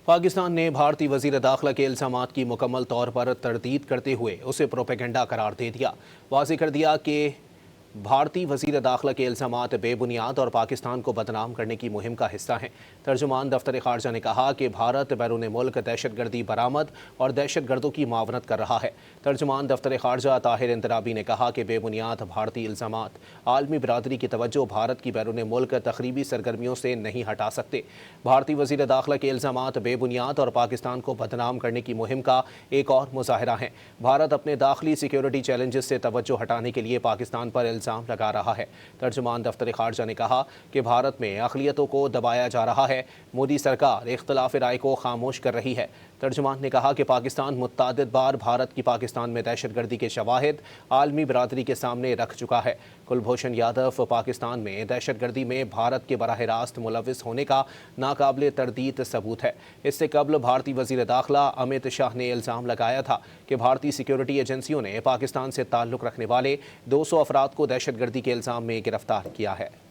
پاکستان نے بھارتی وزیر داخلہ کے الزامات کی مکمل طور پر تردید کرتے ہوئے اسے پروپیگنڈا قرار دے دیا۔ واضح کر دیا کہ بھارتی وزیر داخلہ کے الزامات بے بنیاد اور پاکستان کو بدنام کرنے کی مہم کا حصہ ہیں۔ ترجمان دفتر خارجہ نے کہا کہ بھارت بیرون ملک دہشت گردی برآمد اور دہشت گردوں کی معاونت کر رہا ہے۔ ترجمان دفتر خارجہ طاہر انترابی نے کہا کہ بے بنیاد بھارتی الزامات عالمی برادری کی توجہ بھارت کی بیرون ملک تخریبی سرگرمیوں سے نہیں ہٹا سکتے۔ بھارتی وزیر داخلہ کے الزامات بے بنیاد اور پاکستان کو بدنام کرنے کی مہم کا ایک اور مظاہرہ ہیں۔ بھارت اپنے داخلی سیکیورٹی چیلنجز سے توجہ ہٹانے کے لیے پاکستان پر الزام لگا رہا ہے۔ ترجمان دفتر خارجہ نے کہا کہ بھارت میں اقلیتوں کو دبایا جا رہا ہے۔ مودی سرکار اختلاف رائے کو خاموش کر رہی ہے۔ ترجمان نے کہا کہ پاکستان متعدد بار بھارت کی پاکستان میں دہشت گردی کے شواہد عالمی برادری کے سامنے رکھ چکا ہے۔ کلبھوشن یادو پاکستان میں دہشت گردی میں بھارت کے براہ راست ملوث ہونے کا ناقابل تردید ثبوت ہے۔ اس سے قبل بھارتی وزیر داخلہ امت شاہ نے الزام لگایا تھا کہ بھارتی سیکیورٹی ایجنسیوں نے پاکستان سے تعلق رکھنے والے 200 افراد کو دہشت گردی کے الزام میں گرفتار کیا ہے۔